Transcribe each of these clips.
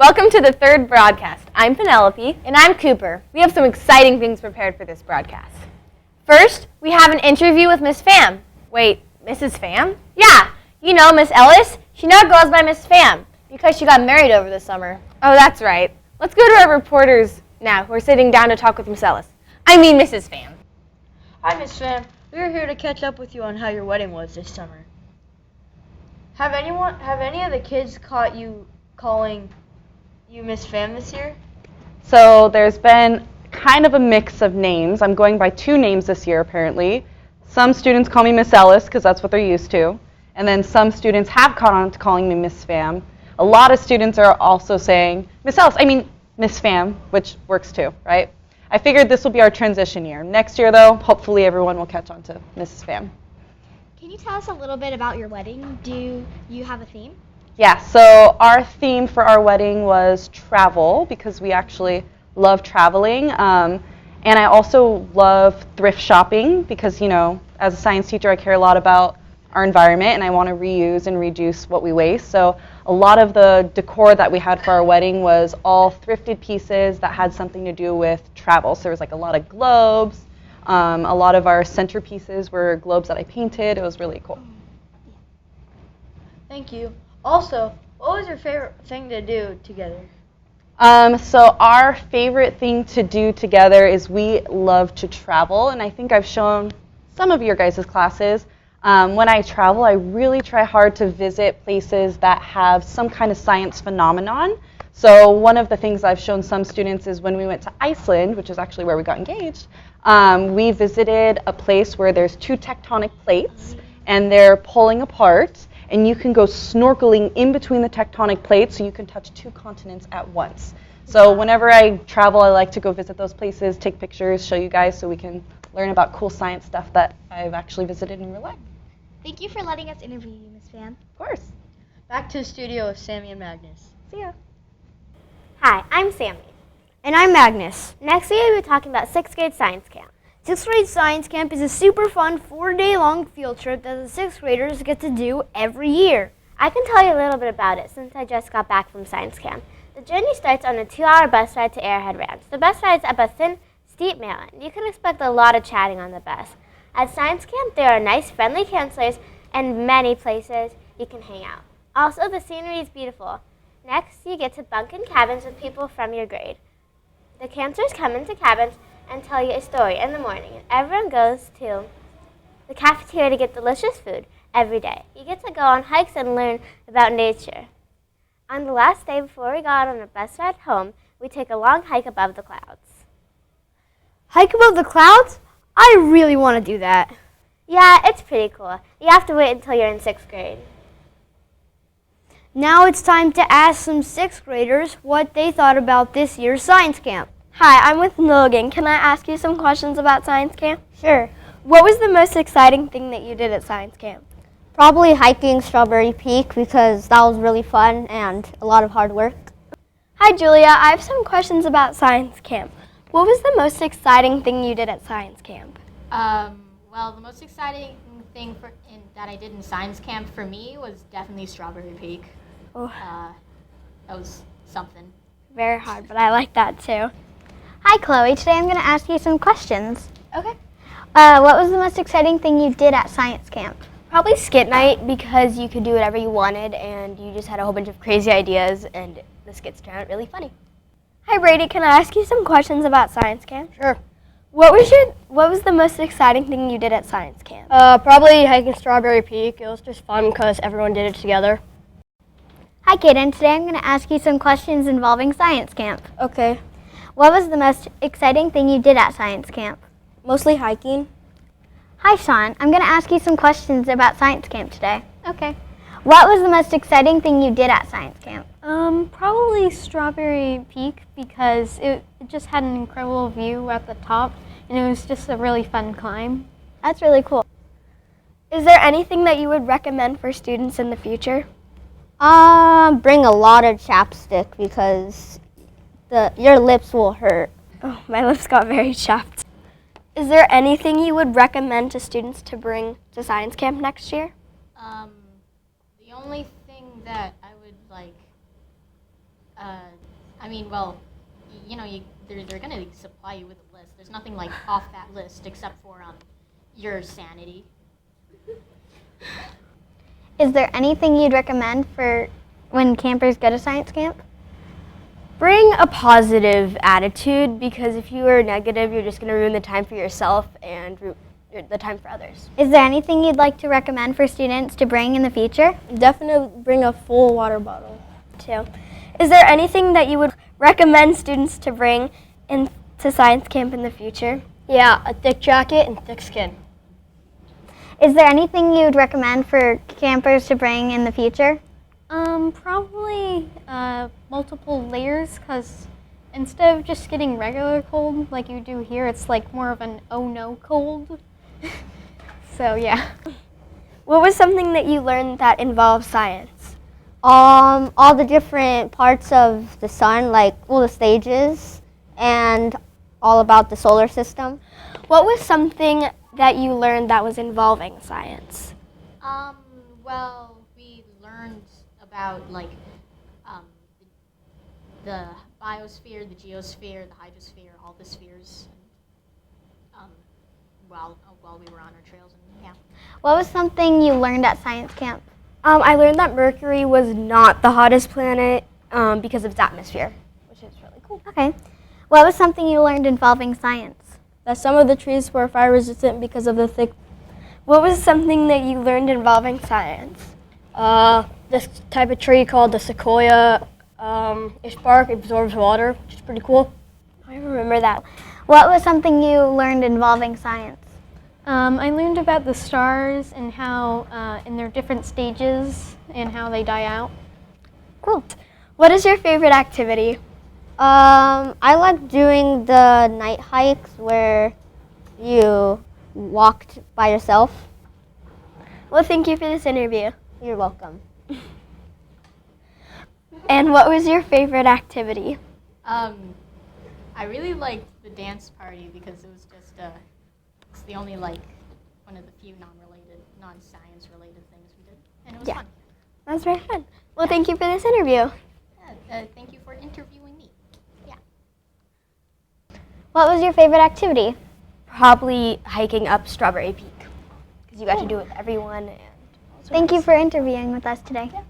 Welcome to the third broadcast. I'm Penelope. And I'm Cooper. We have some exciting things prepared for this broadcast. First, we have an interview with Miss Pham. Wait, Mrs. Pham? Yeah, you know Miss Ellis. She now goes by Miss Pham because she got married over the summer. Oh, that's right. Let's go to our reporters now who are sitting down to talk with Miss Ellis. I mean Mrs. Pham. Hi, Miss Pham. We are here to catch up with you on how your wedding was this summer. Have any of the kids caught you calling you Miss Pham this year? So there's been kind of a mix of names. I'm going by two names this year, apparently. Some students call me Miss Ellis because that's what they're used to. And then some students have caught on to calling me Miss Pham. A lot of students are also saying, Miss Pham, which works too, right? I figured this will be our transition year. Next year, though, hopefully everyone will catch on to Mrs. Pham. Can you tell us a little bit about your wedding? Do you have a theme? Yeah, so our theme for our wedding was travel because we actually love traveling. And I also love thrift shopping because, you know, as a science teacher, I care a lot about our environment and I want to reuse and reduce what we waste. So a lot of the decor that we had for our wedding was all thrifted pieces that had something to do with travel. So there was like a lot of globes. A lot of our centerpieces were globes that I painted. It was really cool. Thank you. Also, what was your favorite thing to do together? So our favorite thing to do together is we love to travel, and I think I've shown some of your guys' classes. When I travel, I really try hard to visit places that have some kind of science phenomenon. So one of the things I've shown some students is when we went to Iceland, which is actually where we got engaged, we visited a place where there's two tectonic plates, and they're pulling apart. And you can go snorkeling in between the tectonic plates so you can touch two continents at once. So whenever I travel, I like to go visit those places, take pictures, show you guys so we can learn about cool science stuff that I've actually visited in real life. Thank you for letting us interview you, Miss Pham. Of course. Back to the studio with Sammy and Magnus. See ya. Hi, I'm Sammy. And I'm Magnus. Next week we'll be talking about 6th grade science camp. 6th grade science camp is a super fun 4-day-long field trip that the 6th graders get to do every year. I can tell you a little bit about it since I just got back from science camp. The journey starts on a 2-hour bus ride to Arrowhead Ranch. The bus rides up a thin, steep mountain. You can expect a lot of chatting on the bus. At science camp, there are nice, friendly counselors and many places you can hang out. Also, the scenery is beautiful. Next, you get to bunk in cabins with people from your grade. The counselors come into cabins and tell you a story in the morning, and everyone goes to the cafeteria to get delicious food every day. You get to go on hikes and learn about nature. On the last day before we go out on a bus ride home, we take a long hike above the clouds. Hike above the clouds? I really want to do that. Yeah, it's pretty cool. You have to wait until you're in 6th grade. Now it's time to ask some 6th graders what they thought about this year's science camp. Hi, I'm with Logan. Can I ask you some questions about science camp? Sure. What was the most exciting thing that you did at science camp? Probably hiking Strawberry Peak because that was really fun and a lot of hard work. Hi, Julia. I have some questions about science camp. What was the most exciting thing you did at science camp? Well, the most exciting thing that I did in science camp for me was definitely Strawberry Peak. Oh. That was something. Very hard, but I like that too. Hi, Chloe. Today I'm going to ask you some questions. Okay. What was the most exciting thing you did at science camp? Probably skit night because you could do whatever you wanted and you just had a whole bunch of crazy ideas and the skits turned out really funny. Hi, Brady. Can I ask you some questions about science camp? Sure. What was the most exciting thing you did at science camp? Probably hiking Strawberry Peak. It was just fun because everyone did it together. Hi, Kaden. Today I'm going to ask you some questions involving science camp. Okay. What was the most exciting thing you did at science camp? Mostly hiking. Hi, Sean. I'm going to ask you some questions about science camp today. Okay. What was the most exciting thing you did at science camp? Probably Strawberry Peak because it just had an incredible view at the top and it was just a really fun climb. That's really cool. Is there anything that you would recommend for students in the future? Bring a lot of chapstick because your lips will hurt. Oh, my lips got very chapped. Is there anything you would recommend to students to bring to science camp next year? The only thing that I I mean, well, they're going to supply you with a list. There's nothing like off that list except for your sanity. Is there anything you'd recommend for when campers go to science camp? Bring a positive attitude, because if you are negative, you're just going to ruin the time for yourself and the time for others. Is there anything you'd like to recommend for students to bring in the future? Definitely bring a full water bottle, too. Is there anything that you would recommend students to bring into science camp in the future? Yeah, a thick jacket and thick skin. Is there anything you'd recommend for campers to bring in the future? Probably multiple layers, because instead of just getting regular cold like you do here, it's like more of an oh no cold. So yeah. What was something that you learned that involves science? All the different parts of the sun, like all the stages, and all about the solar system. What was something that you learned that was involving science? Well, we learned about the biosphere, the geosphere, the hydrosphere, all the spheres, while we were on our trails, and yeah. What was something you learned at science camp? I learned that Mercury was not the hottest planet because of its atmosphere, which is really cool. Okay. What was something you learned involving science? That some of the trees were fire resistant because of the thick. What was something that you learned involving science? This type of tree called the sequoia, its bark absorbs water, which is pretty cool. I remember that. What was something you learned involving science? I learned about the stars and how in their different stages and how they die out. Cool. What is your favorite activity? I like doing the night hikes where you walked by yourself. Well, thank you for this interview. You're welcome. And what was your favorite activity? I really liked the dance party because it was just it's the only one of the few non-science related things we did, and it was fun. That was very fun. Well, thank you for this interview. Yeah, thank you for interviewing me. Yeah. What was your favorite activity? Probably hiking up Strawberry Peak, because you got to do it with everyone. And Thank you for interviewing with us today. Yeah.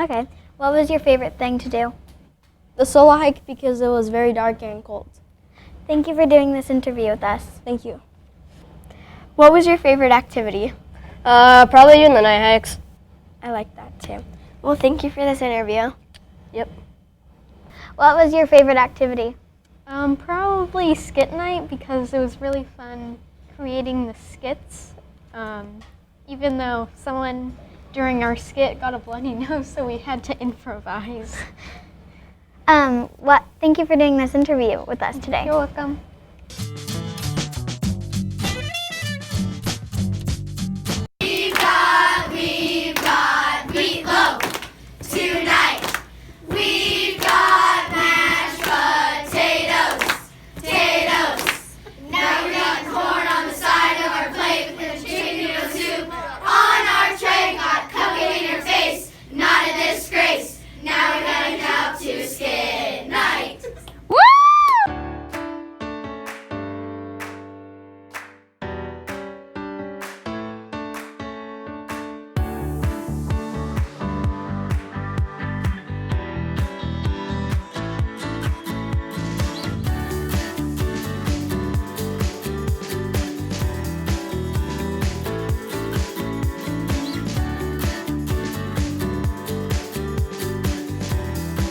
Okay. What was your favorite thing to do? The solo hike because it was very dark and cold. Thank you for doing this interview with us. Thank you. What was your favorite activity? Probably doing the night hikes. I like that too. Well, thank you for this interview. Yep. What was your favorite activity? Probably skit night, because it was really fun creating the skits. Even though someone during our skit got a bloody nose, so we had to improvise. Thank you for doing this interview with us today. You're welcome. We've got meatloaf tonight. We've got mashed potatoes. Now we're eating corn on the side of our plate with the chicken noodle soup on our tray. Got cupcake in your face, not a disgrace. Now we're going out to skit night.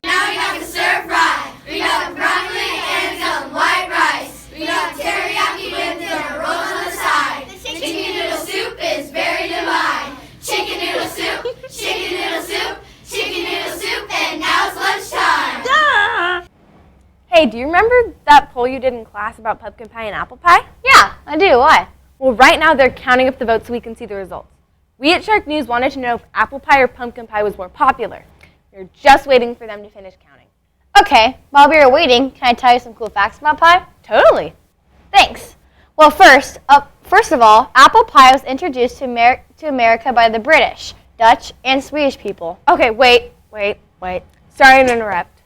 Now we got the stir fry. We got broccoli and some white rice. We got teriyaki with the rolls on the side. Chicken noodle soup is very divine. Chicken noodle soup, chicken noodle soup, chicken noodle soup, and now it's lunchtime. Hey, do you remember that poll you did in class about pumpkin pie and apple pie? Yeah, I do. Why? Well, right now they're counting up the votes so we can see the results. We at Shark News wanted to know if apple pie or pumpkin pie was more popular. We're just waiting for them to finish counting. Okay, while we were waiting, can I tell you some cool facts about pie? Totally. Thanks. Well, first of all, apple pie was introduced to America by the British, Dutch, and Swedish people. Okay, wait. Sorry to interrupt.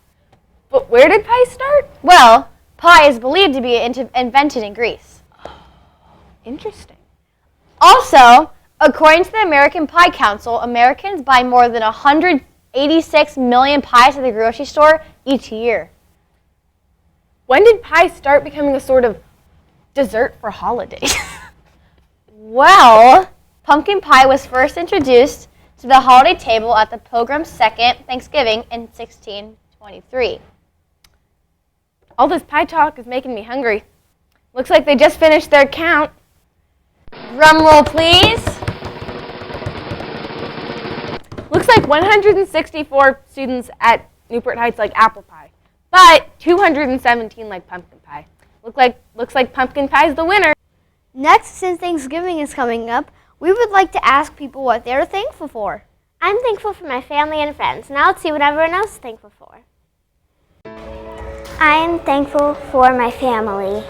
But where did pie start? Well, pie is believed to be invented in Greece. Interesting. Also, according to the American Pie Council, Americans buy more than 186 million pies at the grocery store each year. When did pie start becoming a sort of dessert for holidays? Well, pumpkin pie was first introduced to the holiday table at the Pilgrim's Second Thanksgiving in 1623. All this pie talk is making me hungry. Looks like they just finished their count. Drum roll, please. Looks like 164 students at Newport Heights like apple pie, but 217 like pumpkin pie. Looks like pumpkin pie is the winner. Next, since Thanksgiving is coming up, we would like to ask people what they're thankful for. I'm thankful for my family and friends. Now let's see what everyone else is thankful for. I am thankful for my family.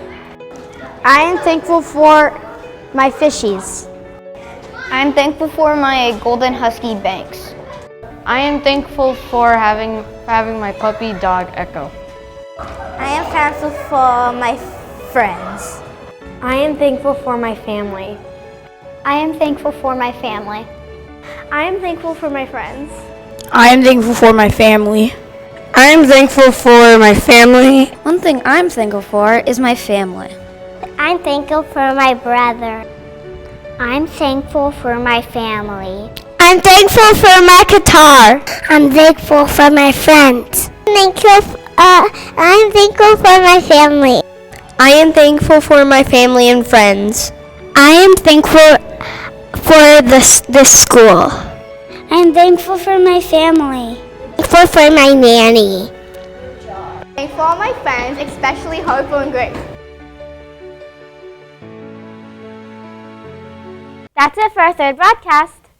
I am thankful for my fishies. I'm thankful for my golden husky Banks. I am thankful for having my puppy dog Echo. I am thankful for my friends. I am thankful for my family. I am thankful for my family. I am thankful for my friends. I am thankful for my family. I am thankful for my family. One thing I'm thankful for is my family. I'm thankful for my brother. I'm thankful for my family. I'm thankful for my guitar. I'm thankful for my friends. I'm thankful for my family. I am thankful for my family and friends. I am thankful for this school. I'm thankful for my family. Thankful for my nanny. Thankful for all my friends, especially Harpo and Grace. That's it for our third broadcast.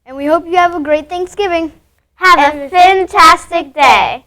And we hope you have a great Thanksgiving. Have a fantastic day.